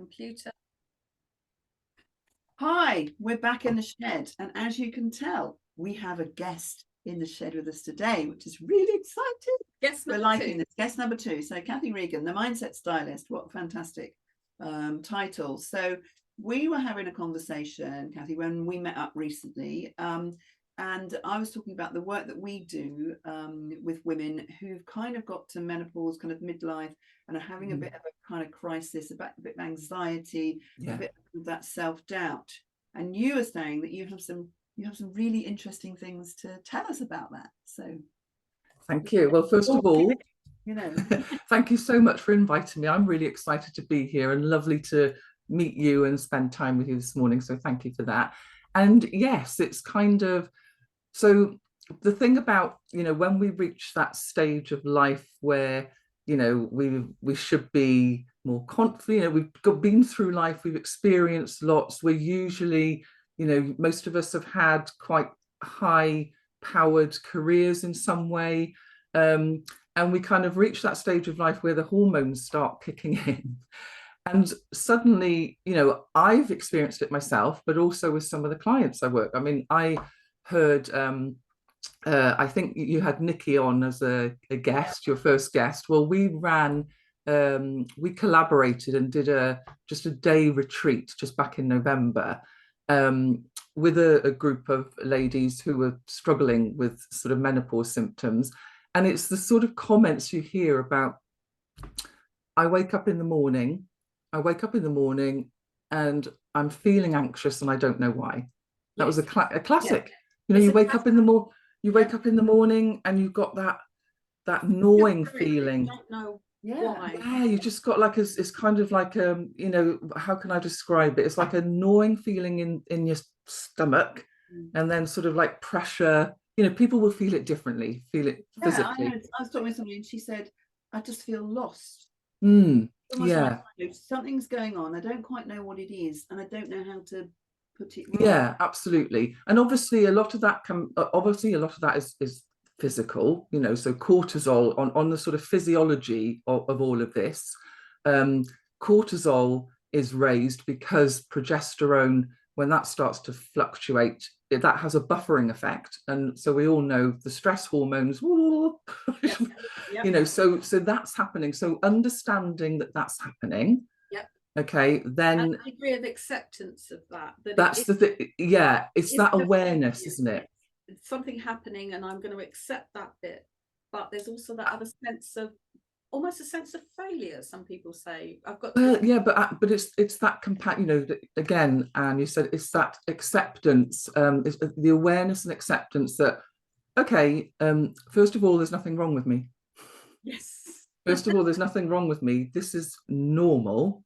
computer. Hi, we're back in the shed, and as you can tell, we have a guest in the shed with us today, which is really exciting. We're liking this. Guest number 2. So Cathy Regan, the Mindset Stylist. What a fantastic title. So we were having a conversation, Cathy, when we met up recently, and I was talking about the work that we do with women who've kind of got to menopause, kind of midlife, and are having a bit of a kind of crisis, a bit of anxiety, a bit of that self-doubt. And you are saying that you have some really interesting things to tell us about that. So thank you. Well, first of all, thank you so much for inviting me. I'm really excited to be here and lovely to meet you and spend time with you this morning. So thank you for that. And yes, it's kind of, so the thing about, when we reach that stage of life where, we should be more confident, we've been through life, we've experienced lots. We're usually, most of us have had quite high powered careers in some way. And we kind of reach that stage of life where the hormones start kicking in. And suddenly, I've experienced it myself, but also with some of the clients I work. I mean, I heard, I think you had Nikki on as a guest, your first guest. Well, we collaborated and did just a day retreat just back in November with a group of ladies who were struggling with sort of menopause symptoms. And it's the sort of comments you hear about, I wake up in the morning and I'm feeling anxious and I don't know why. That was a classic. You wake up in the morning and you've got that gnawing feeling. Don't know why. Yeah, you just got like it's kind of like how can I describe it? It's like a gnawing feeling in your stomach, and then sort of like pressure. People will feel it differently, feel it physically. I was talking with somebody and she said, I just feel lost. Yeah. Like, something's going on. I don't quite know what it is, and I don't know how to put it right. Yeah, absolutely. And obviously a lot of that is physical, so cortisol on the sort of physiology of all of this. Cortisol is raised because progesterone, when that starts to fluctuate, that has a buffering effect. And so we all know the stress hormones, so that's happening. So understanding that that's happening. Okay, then and a degree of acceptance of that. That's the thing. Yeah, it's that awareness, isn't it? It's something happening, and I'm going to accept that bit. But there's also that other sense of almost a sense of failure. Some people say, "I've got." But it's that again, Anne, you said it's that acceptance. It's the awareness and acceptance that okay. First of all, there's nothing wrong with me. Yes. First of all, there's nothing wrong with me. This is normal.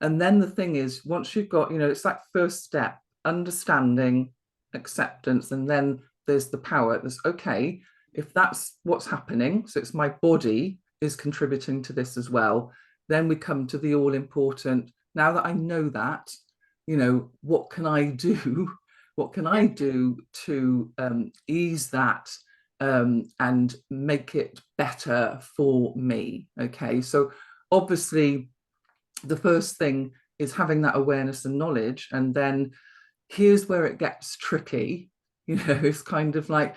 And then the thing is, once you've got, it's that first step, understanding, acceptance, and then there's the power. There's, okay, if that's what's happening, so it's my body is contributing to this as well, then we come to the all-important, now that I know that, what can I do? What can I do to ease that and make it better for me? Okay, so obviously, the first thing is having that awareness and knowledge, and then here's where it gets tricky. It's kind of like,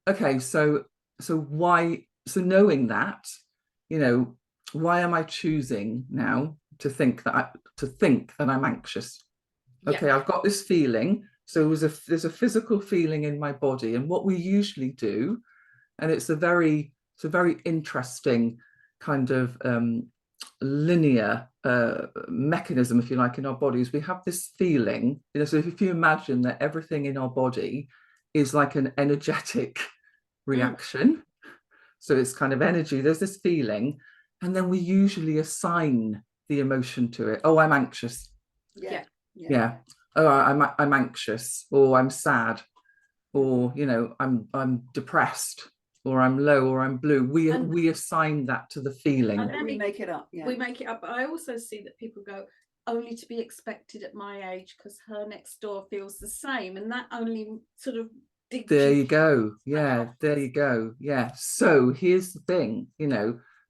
okay, so why? So knowing that, why am I choosing now to think that I'm anxious? Okay, I've got this feeling. So there's a physical feeling in my body, and what we usually do, and it's a very interesting kind of linear mechanism, if you like, in our bodies. We have this feeling, so if you imagine that everything in our body is like an energetic reaction, so it's kind of energy, there's this feeling, and then we usually assign the emotion to it. Oh, I'm anxious. Oh, I'm anxious, or I'm sad, or I'm depressed, or I'm low, or I'm blue. We assign that to the feeling. And then we make it up. We make it up. But I also see that people go, only to be expected at my age because her next door feels the same. And that only sort of digs. There you go. Yeah, there you go. Yeah. So here's the thing,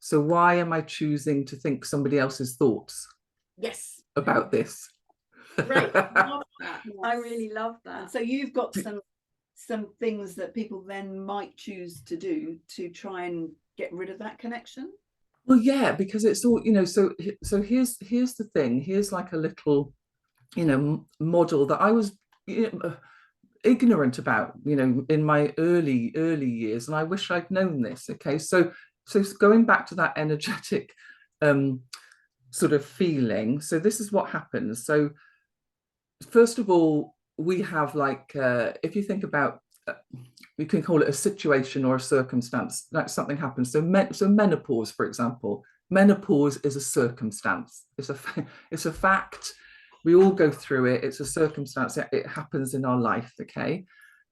so why am I choosing to think somebody else's thoughts? Yes. about this. Great. Love that. I really love that. And so you've got some things that people then might choose to do to try and get rid of that connection. Well, yeah, because it's all, so here's the thing. Here's like a little, model that I was ignorant about, in my early years, and I wish I'd known this. Okay, so going back to that energetic sort of feeling. So this is what happens. So first of all, we have like, if you think about, we can call it a situation or a circumstance, like something happens. So menopause, for example, menopause is a circumstance. It's a fact. We all go through it. It's a circumstance. It happens in our life. Okay.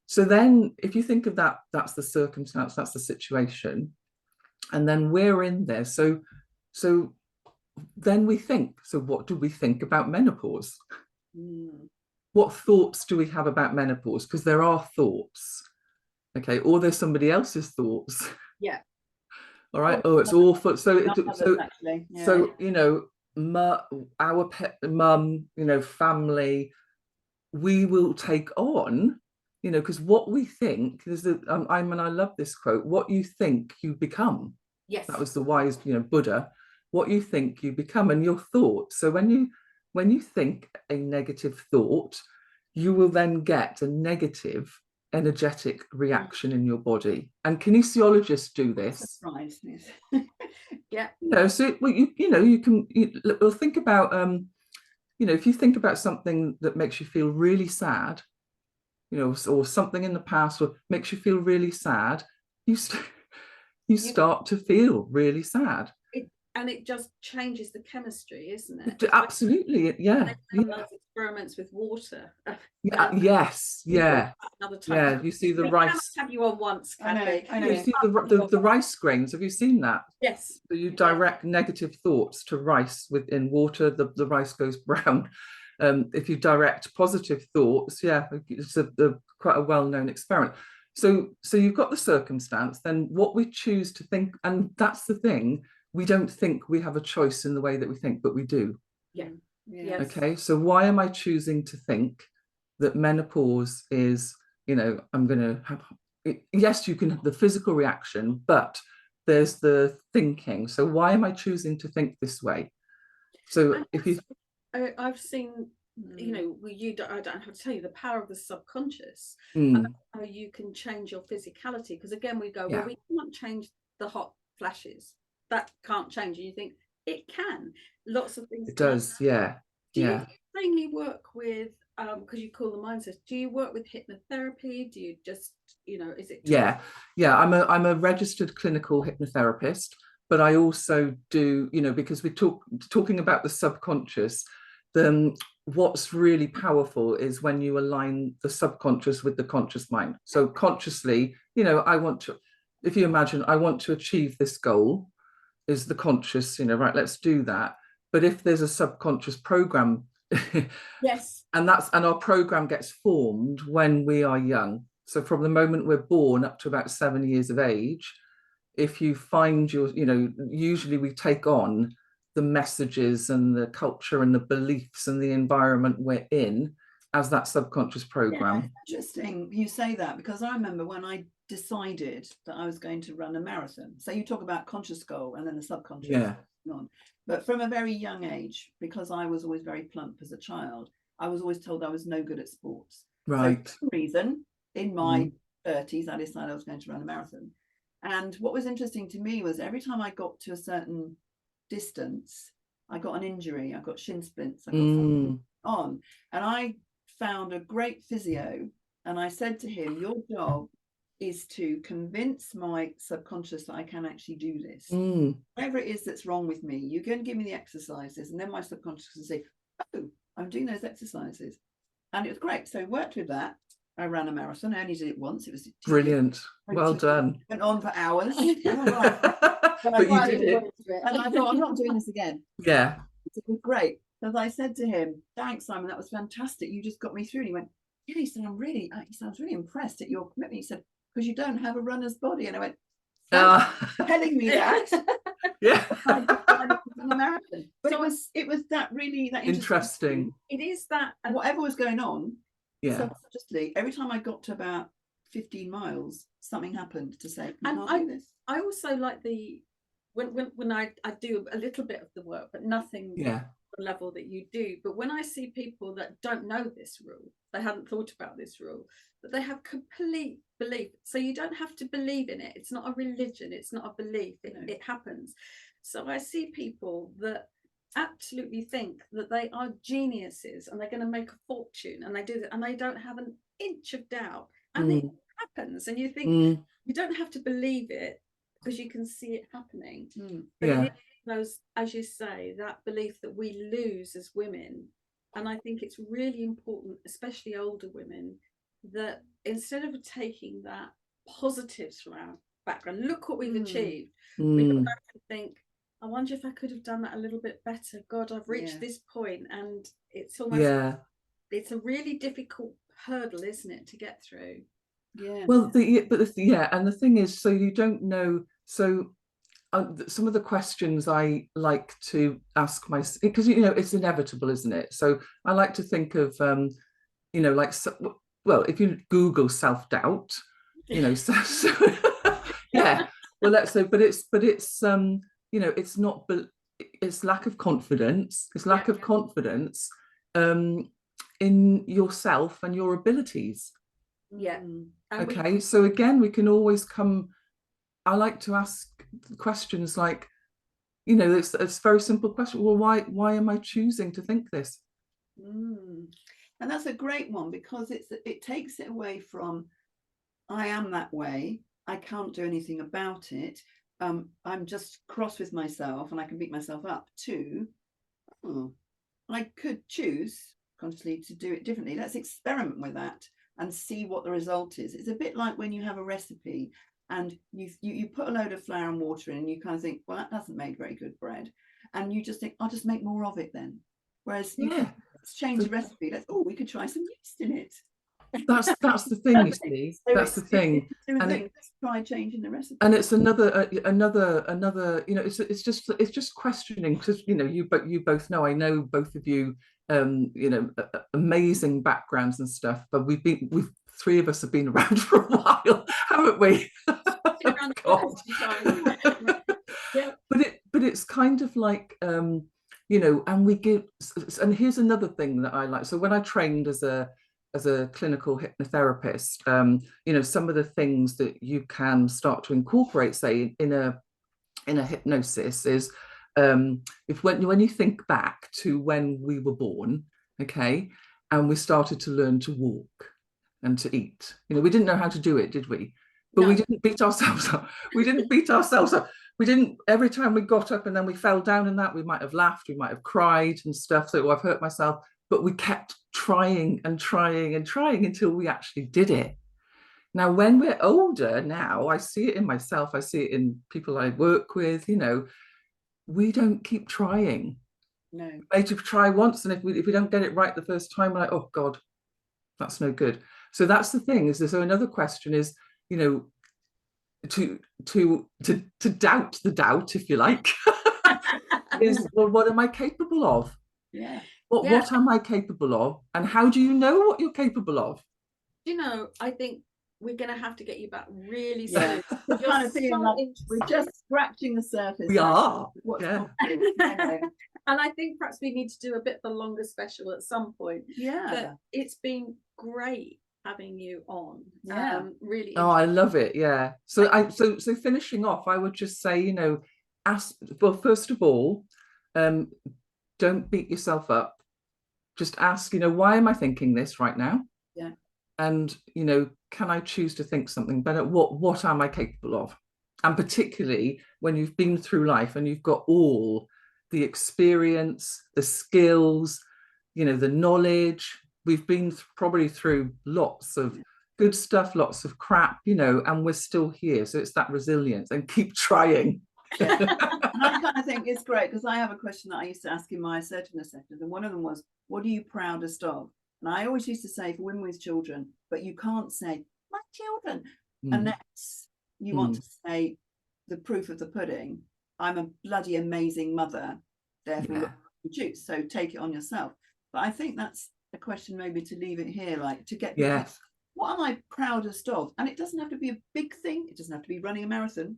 So then if you think of that, that's the circumstance, that's the situation. And then we're in there. So then we think, so what do we think about menopause? What thoughts do we have about menopause? Because there are thoughts. Okay. Or there's somebody else's thoughts. Yeah. All right. Oh, it's awful. So our pet mum, family, we will take on, because what we think is I love this quote, what you think you become. Yes. That was the wise, Buddha. What you think you become, and your thoughts. So when you think a negative thought, you will then get a negative energetic reaction in your body. And kinesiologists do this. Yeah. So we'll think about if you think about something that makes you feel really sad, or something in the past or makes you feel really sad, you start to feel really sad. And it just changes the chemistry, isn't it? Absolutely. Yeah. Those experiments with water. Yes. Yeah. Another time. Yeah. You see the rice. Have you on once, Cathy? I know. You see the rice grains. Have you seen that? Yes. So you direct negative thoughts to rice within water. The rice goes brown. If you direct positive thoughts, it's quite a well-known experiment. So you've got the circumstance. Then what we choose to think, and that's the thing. We don't think we have a choice in the way that we think, but we do. Yeah. Yes. Okay. So why am I choosing to think that menopause is, I'm going to have, yes, you can have the physical reaction, but there's the thinking. So why am I choosing to think this way? So I've seen, I don't have to tell you the power of the subconscious, Mm. and how you can change your physicality. Because again, we go, well, we can't change the hot flashes. That can't change. And you think it can. Lots of things. It does. Yeah. Do you mainly work with, because you call the mindset, do you work with hypnotherapy? Do you just, is it? Yeah. I'm a registered clinical hypnotherapist, but I also do, because we're talking about the subconscious, then what's really powerful is when you align the subconscious with the conscious mind. So consciously, if you imagine, I want to achieve this goal, is the conscious, right, let's do that. But if there's a subconscious program, yes, and our program gets formed when we are young. So from the moment we're born up to about 7 years of age, if you find usually we take on the messages and the culture and the beliefs and the environment we're in as that subconscious program. Yeah, interesting you say that, because I remember when I decided that I was going to run a marathon. So you talk about conscious goal and then the subconscious. Yeah. But from a very young age, because I was always very plump as a child, I was always told I was no good at sports. Right. So for some reason, in my 30s, I decided I was going to run a marathon. And what was interesting to me was every time I got to a certain distance, I got an injury. I got shin splints. I got something on. And I found a great physio, and I said to him, your job is to convince my subconscious that I can actually do this. Whatever it is that's wrong with me, you can give me the exercises, and then my subconscious will say, oh, I'm doing those exercises. And it was great. So I worked with that. I ran a marathon. I only did it once. It was brilliant. Well done. Went on for hours. But you did it. And I thought, I'm not doing this again. Yeah. It was great. Because I said to him, thanks, Simon, that was fantastic. You just got me through. And he went, yeah, he said, I was really impressed at your commitment. He said, because you don't have a runner's body. And I went, telling me that. Yeah. I decided to an American. But So it was that really that interesting. It is that, and whatever was going on, Yeah. subconsciously, every time I got to about 15 miles, something happened to say, you and can't do this. I also like when I do a little bit of the work, but nothing Yeah. the level that you do. But when I see people that don't know this rule, they hadn't thought about this rule, but they have complete belief. So you don't have to believe in it. It's not a religion. It's not a belief. It happens. So I see people that absolutely think that they are geniuses and they're going to make a fortune, and they do that, and they don't have an inch of doubt, and it happens. And you think you don't have to believe it because you can see it happening. But it is those, as you say, that belief that we lose as women. And I think it's really important, especially older women, that instead of taking that positives from our background, look what we've achieved, we go back and think, I wonder if I could have done that a little bit better. God, I've reached this point, and it's almost it's a really difficult hurdle, isn't it, to get through? Yeah. Well, and the thing is, so you don't know. So some of the questions I like to ask myself, because it's inevitable, isn't it? So I like to think of like, well, if you Google self-doubt, so yeah, well, let's say, but it's it's not, but it's lack of confidence. It's lack of confidence in yourself and your abilities. Yeah. Okay, so again, we can always come. I like to ask questions like, it's a very simple question. Well, why am I choosing to think this? And that's a great one, because it takes it away from, I am that way, I can't do anything about it, I'm just cross with myself and I can beat myself up, to I could choose consciously to do it differently. Let's experiment with that and see what the result is. It's a bit like when you have a recipe and you put a load of flour and water in, and you kind of think, well, that doesn't make very good bread, and you just think, I'll just make more of it then. Whereas let's change the recipe. We could try some yeast in it. That's the thing, you see. So that's the thing. And try changing the recipe. And it's another it's just questioning, because you both know, I know both of you, amazing backgrounds and stuff, but we've three of us have been around for a while, haven't we? But it's kind of like and we give, and here's another thing that I like. So when I trained as a clinical hypnotherapist, some of the things that you can start to incorporate, say, in a hypnosis, is when you think back to when we were born, okay, and we started to learn to walk and to eat. We didn't know how to do it, did we? But we didn't beat ourselves up. We didn't beat ourselves up. We didn't, every time we got up and then we fell down and that, we might have laughed, we might have cried and stuff, so I've hurt myself. But we kept trying and trying and trying until we actually did it. Now, when we're older now, I see it in myself, I see it in people I work with, we don't keep trying. No. Maybe try once, and if we don't get it right the first time, we're like, oh God, that's no good. So that's the thing, is there. So another question is, to doubt the doubt, if you like, is, well, what am I capable of? Yeah. What am I capable of, and how do you know what you're capable of? I think we're going to have to get you back really soon. Yeah. Kind of feeling like we're just scratching the surface. We are. And I think perhaps we need to do a bit of a longer special at some point. Yeah. But it's been great having you on. Really. Oh, I love it. Yeah. So so finishing off, I would just say, first of all, don't beat yourself up. Just ask, why am I thinking this right now? Yeah. And, can I choose to think something better? What am I capable of? And particularly when you've been through life and you've got all the experience, the skills, the knowledge. We've been probably through lots of good stuff, lots of crap, and we're still here. So it's that resilience, and keep trying. And I kind of think it's great, because I have a question that I used to ask in my assertiveness sessions, and one of them was, what are you proudest of? And I always used to say, for women with children, but you can't say my children unless you want to say the proof of the pudding. I'm a bloody amazing mother, therefore you've got to produce. So take it on yourself. But I think that's a question maybe to leave it here, like to get people, what am I proudest of? And it doesn't have to be a big thing. It doesn't have to be running a marathon.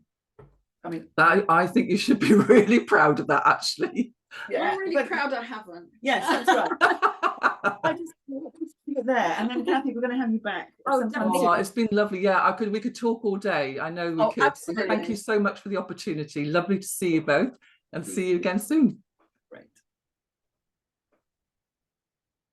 I mean, I think you should be really proud of that, actually. Yeah, I'm really proud I haven't. Yes, that's right. I just put it there, and then Cathy, we're going to have you back. It's been lovely. Yeah, we could talk all day. I know we could. Absolutely. Thank you so much for the opportunity. Lovely to see you both, and see you again soon.